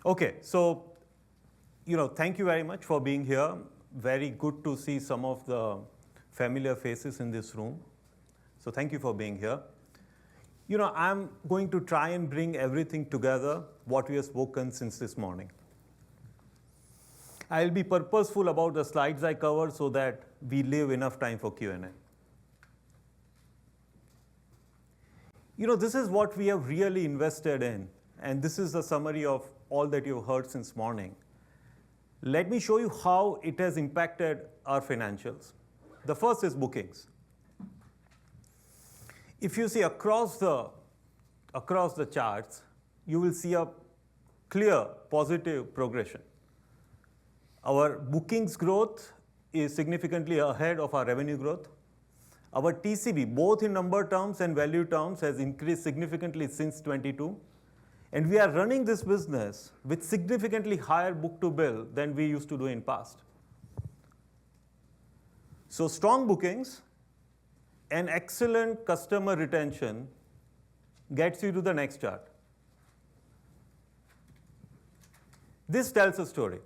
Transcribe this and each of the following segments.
Okay, so, thank you very much for being here. Very good to see some of the familiar faces in this room. So thank you for being here. I'm going to try and bring everything together, what we have spoken since this morning. I'll be purposeful about the slides I cover so that we leave enough time for Q&A. This is what we have really invested in, and this is the summary of all that you've heard since morning. Let me show you how it has impacted our financials. The first is bookings. If you see across the charts, you will see a clear positive progression. Our bookings growth is significantly ahead of our revenue growth. Our TCV, both in number terms and value terms, has increased significantly since 22. And we are running this business with significantly higher book-to-bill than we used to do in past. So strong bookings and excellent customer retention gets you to the next chart. This tells a story.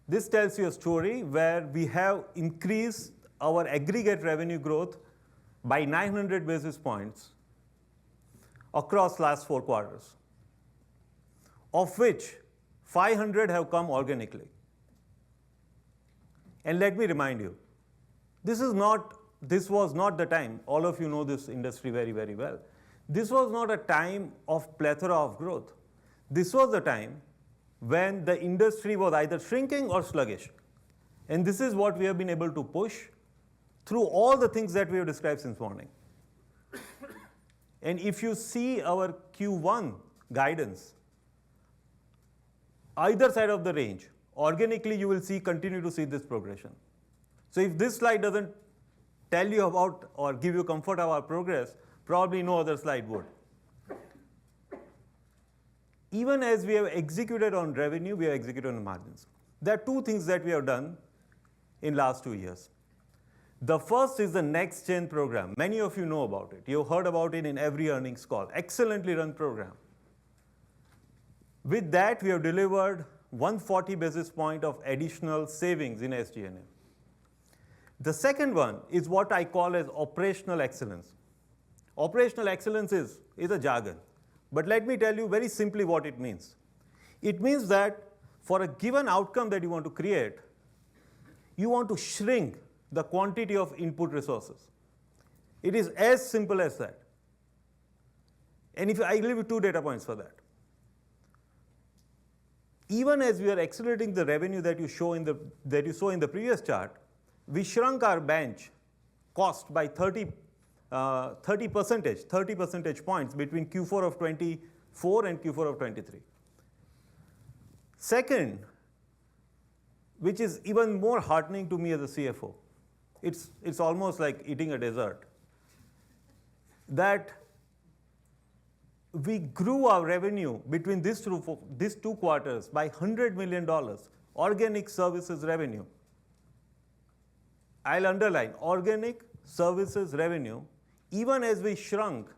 This tells you a story where we have increased our aggregate revenue growth by 900 basis points across last 4 quarters, of which 500 have come organically. And let me remind you, this was not the time, all of you know this industry very, very well. This was not a time of plethora of growth. This was the time when the industry was either shrinking or sluggish. And this is what we have been able to push through all the things that we have described since morning. And if you see our Q1 guidance, either side of the range, organically you will continue to see this progression. So if this slide doesn't tell you about or give you comfort of our progress, probably no other slide would. Even as we have executed on revenue, we have executed on margins. There are 2 things that we have done in last 2 years. The first is the Next Gen program. Many of you know about it. You've heard about it in every earnings call. Excellently run program. With that, we have delivered 140 basis point of additional savings in SG&A. The second one is what I call as operational excellence. Operational excellence is a jargon. But let me tell you very simply what it means. It means that for a given outcome that you want to create, you want to shrink the quantity of input resources. It is as simple as that. And if I give you 2 data points for that. Even as we are accelerating the revenue that you saw in the previous chart, we shrunk our bench cost by 30 percentage points between Q4 of 24 and Q4 of 23. Second, which is even more heartening to me as a CFO, it's almost like eating a dessert, that we grew our revenue between these 2 quarters by $100 million, organic services revenue. I'll underline, organic services revenue, even as we shrunk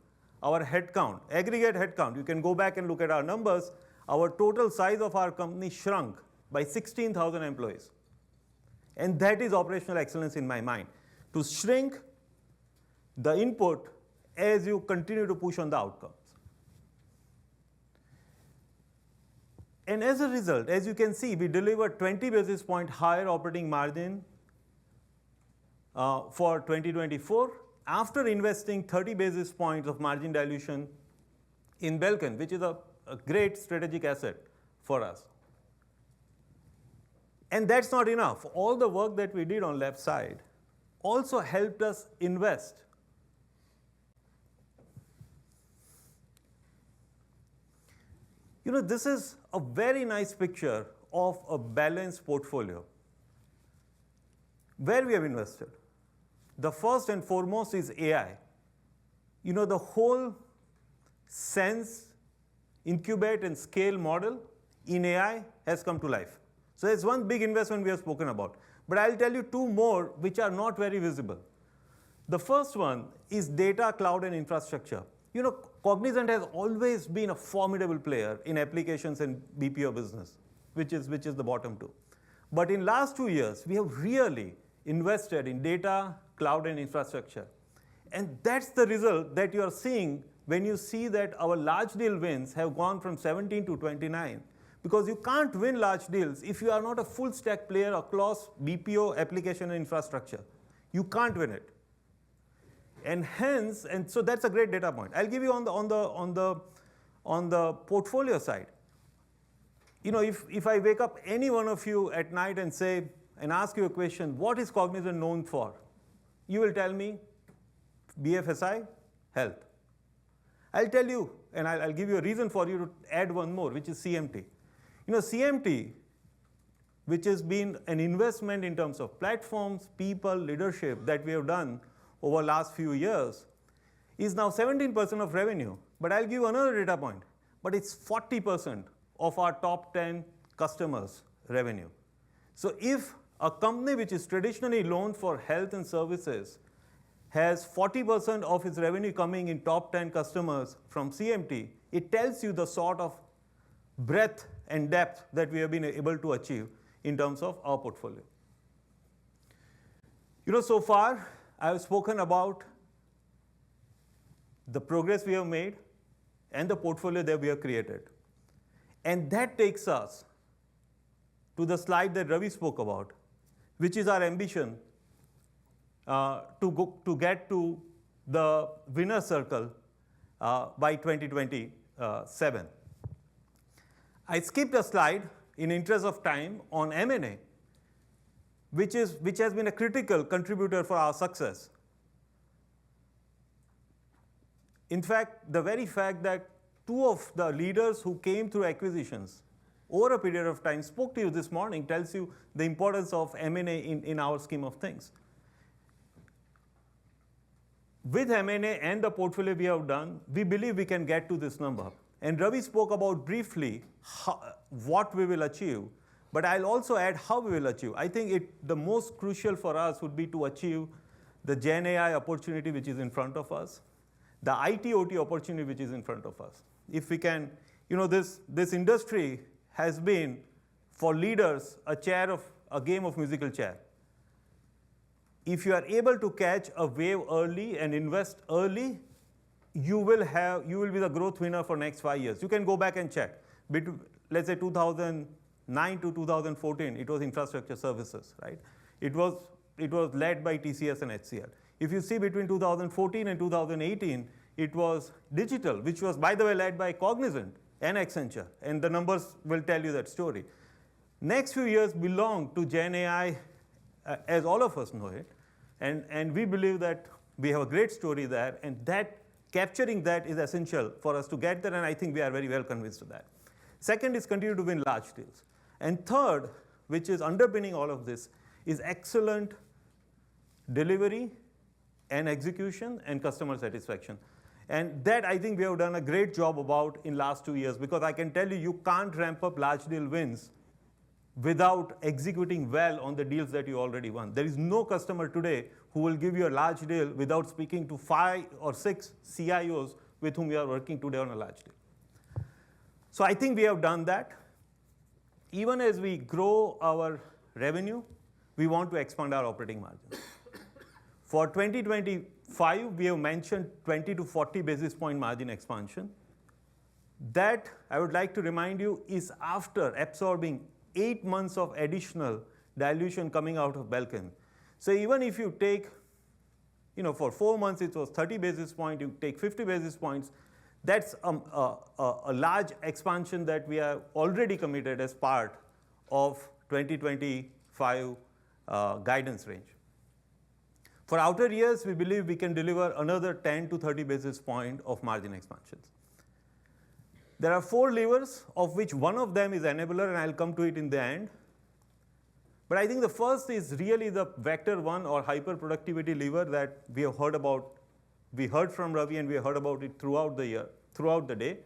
our headcount, aggregate headcount. You can go back and look at our numbers. Our total size of our company shrunk by 16,000 employees. And that is operational excellence in my mind, to shrink the input as you continue to push on the outcomes. And as a result, as you can see, we delivered 20 basis point higher operating margin for 2024 after investing 30 basis points of margin dilution in Belcan, which is a great strategic asset for us. And that's not enough. All the work that we did on left side also helped us invest. This is a very nice picture of a balanced portfolio where we have invested. The first and foremost is AI. The whole sense, incubate and scale model in AI has come to life. So there's one big investment we have spoken about. But I'll tell you 2 more which are not very visible. The first one is data, cloud, and infrastructure. Cognizant has always been a formidable player in applications and BPO business, which is the bottom two. But in last 2 years, we have really invested in data, cloud, and infrastructure. And that's the result that you are seeing when you see that our large deal wins have gone from 17 to 29. Because you can't win large deals if you are not a full stack player across BPO, application, and infrastructure. You can't win it. And hence, and so that's a great data point. I'll give you on the portfolio side. You know, if I wake up any one of you at night and say, and ask you a question, what is Cognizant known for? You will tell me BFSI, health. I'll tell you, and I'll give you a reason for you to add one more, which is CMT. You know, CMT, which has been an investment in terms of platforms, people, leadership that we have done over the last few years, is now 17% of revenue. But I'll give you another data point. But it's 40% of our top 10 customers' revenue. So if a company which is traditionally known for health and services has 40% of its revenue coming in top 10 customers from CMT, it tells you the sort of breadth and depth that we have been able to achieve in terms of our portfolio. You know, so far, I have spoken about the progress we have made and the portfolio that we have created. And that takes us to the slide that Ravi spoke about, which is our ambition to get to the winner circle by 2027. I skipped a slide in interest of time on M&A, which has been a critical contributor for our success. In fact, the very fact that two of the leaders who came through acquisitions over a period of time spoke to you this morning tells you the importance of M&A in our scheme of things. With M&A and the portfolio we have done, we believe we can get to this number. And Ravi spoke about briefly what we will achieve, but I'll also add how we will achieve. I think the most crucial for us would be to achieve the Gen AI opportunity which is in front of us, the IT/OT opportunity which is in front of us. If we can, you know, this industry has been, for leaders, a game of musical chair. If you are able to catch a wave early and invest early, you will be the growth winner for next 5 years. You can go back and check. Let's say 2009 to 2014, it was infrastructure services, right? It was led by TCS and HCL. If you see between 2014 and 2018, it was digital, which was, by the way, led by Cognizant and Accenture. And the numbers will tell you that story. Next few years belong to Gen AI, as all of us know it. And we believe that we have a great story there, and that capturing that is essential for us to get there, and I think we are very well convinced of that. Second is continue to win large deals. And third, which is underpinning all of this, is excellent delivery and execution and customer satisfaction. And that I think we have done a great job about in last 2 years, because I can tell you, you can't ramp up large deal wins without executing well on the deals that you already won. There is no customer today who will give you a large deal without speaking to 5 or 6 CIOs with whom we are working today on a large deal. So I think we have done that. Even as we grow our revenue, we want to expand our operating margins. For 2025, we have mentioned 20 to 40 basis point margin expansion. That, I would like to remind you, is after absorbing 8 months of additional dilution coming out of Belkin. So even if you take, you know, for 4 months it was 30 basis points, you take 50 basis points, that's a large expansion that we are already committed as part of 2025 guidance range. For outer years, we believe we can deliver another 10 to 30 basis points of margin expansions. There are 4 levers, of which one of them is enabler, and I'll come to it in the end. But I think the first is really the vector 1 or hyper productivity lever that we have heard about. We heard from Ravi, and we heard about it throughout the year, throughout the day.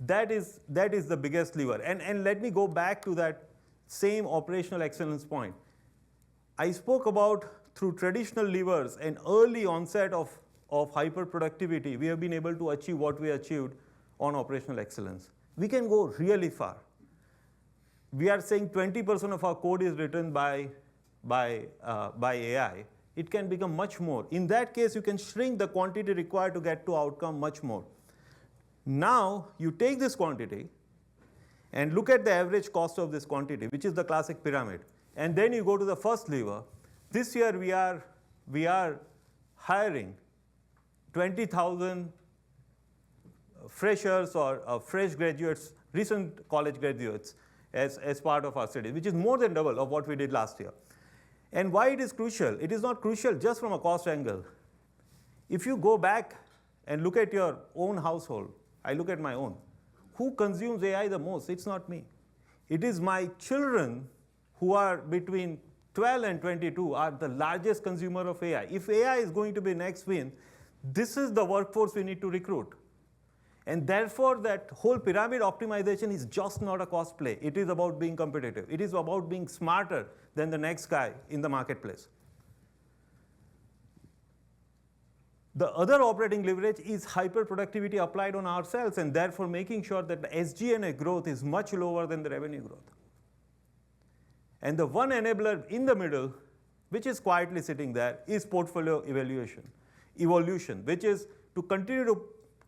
That is the biggest lever. And let me go back to that same operational excellence point. I spoke about, through traditional levers and early onset of of hyper productivity, we have been able to achieve what we achieved on operational excellence. We can go really far. We are saying 20% of our code is written by AI. It can become much more. In that case, you can shrink the quantity required to get to outcome much more. Now, you take this quantity and look at the average cost of this quantity, which is the classic pyramid. And then you go to the first lever. This year, we are hiring 20,000 freshers or fresh graduates, recent college graduates, as part of our study, which is more than double of what we did last year. And why it is crucial? It is not crucial just from a cost angle. If you go back and look at your own household, I look at my own. Who consumes AI the most? It's not me. It is my children who are between 12 and 22 are the largest consumer of AI. If AI is going to be next win, this is the workforce we need to recruit. And therefore, that whole pyramid optimization is just not a cost play. It is about being competitive. It is about being smarter than the next guy in the marketplace. The other operating leverage is hyper productivity applied on ourselves, and therefore making sure that the SG&A growth is much lower than the revenue growth. And the one enabler in the middle, which is quietly sitting there, is portfolio evolution, which is to continue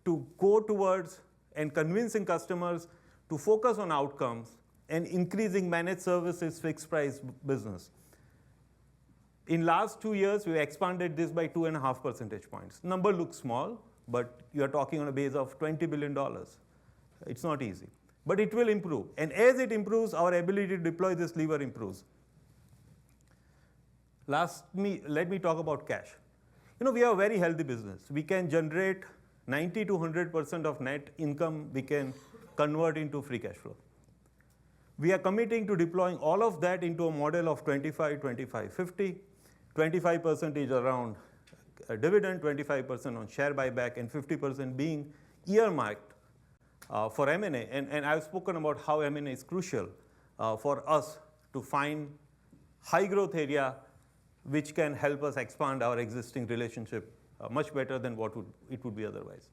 to go towards and convincing customers to focus on outcomes and increasing managed services fixed price business. In last 2 years, we expanded this by 2.5 percentage points. Number looks small, but you're talking on a base of $20 billion. It's not easy, but it will improve. And as it improves, our ability to deploy this lever improves. Let me talk about cash. We are a very healthy business. We can generate 90 to 100% of net income we can convert into free cash flow. We are committing to deploying all of that into a model of 25, 25, 50. 25% is around a dividend, 25% on share buyback, and 50% being earmarked for M&A. And I've spoken about how M&A is crucial for us to find high growth area which can help us expand our existing relationship much better than what it would be otherwise.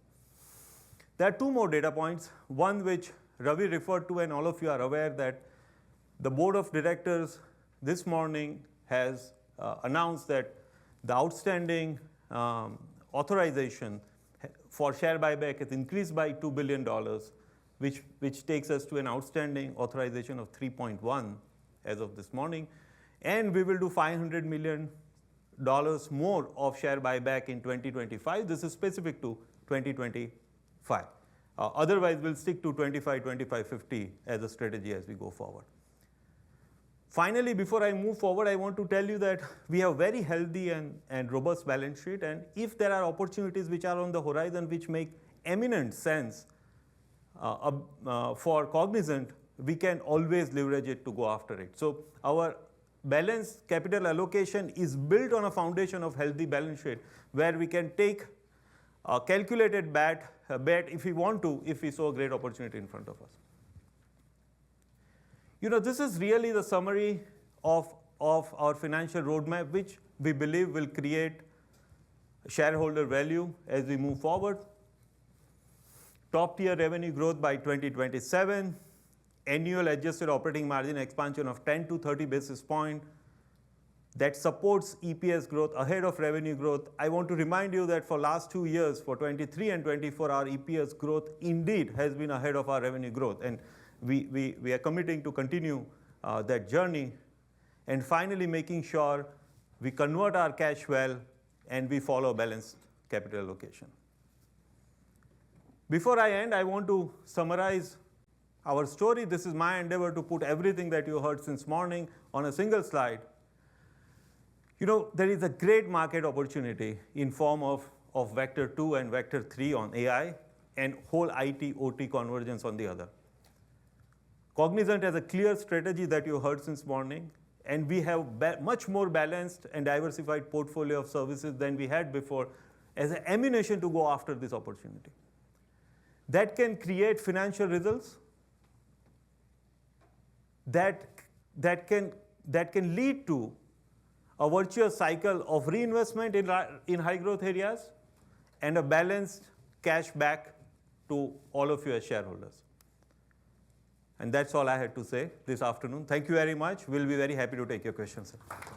There are two more data points. One which Ravi referred to, and all of you are aware that the board of directors this morning has announced that the outstanding authorization for share buyback has increased by $2 billion, which takes us to an outstanding authorization of 3.1 as of this morning. And we will do $500 million more of share buyback in 2025. This is specific to 2025. Otherwise, we'll stick to 25, 25, 50 as a strategy as we go forward. Finally, before I move forward, I want to tell you that we have very healthy and robust balance sheet. And if there are opportunities which are on the horizon which make eminent sense for Cognizant, we can always leverage it to go after it. So our balanced capital allocation is built on a foundation of healthy balance sheet, where we can take a calculated bet if we want to, if we saw a great opportunity in front of us. This is really the summary of our financial roadmap, which we believe will create shareholder value as we move forward. Top tier revenue growth by 2027, annual adjusted operating margin expansion of 10 to 30 basis points that supports EPS growth ahead of revenue growth. I want to remind you that for last 2 years, for 23 and 24, our EPS growth indeed has been ahead of our revenue growth. And we are committing to continue that journey. And finally, making sure we convert our cash well and we follow balanced capital allocation. Before I end, I want to summarize our story. This is my endeavor to put everything that you heard since morning on a single slide. There is a great market opportunity in form of Vector 2 and Vector 3 on AI and whole IT, OT convergence on the other. Cognizant has a clear strategy that you heard since morning, and we have much more balanced and diversified portfolio of services than we had before as an ammunition to go after this opportunity. That can create financial results that can lead to a virtuous cycle of reinvestment in high growth areas and a balanced cash back to all of you as shareholders. And that's all I had to say this afternoon. Thank you very much. We'll be very happy to take your questions, sir.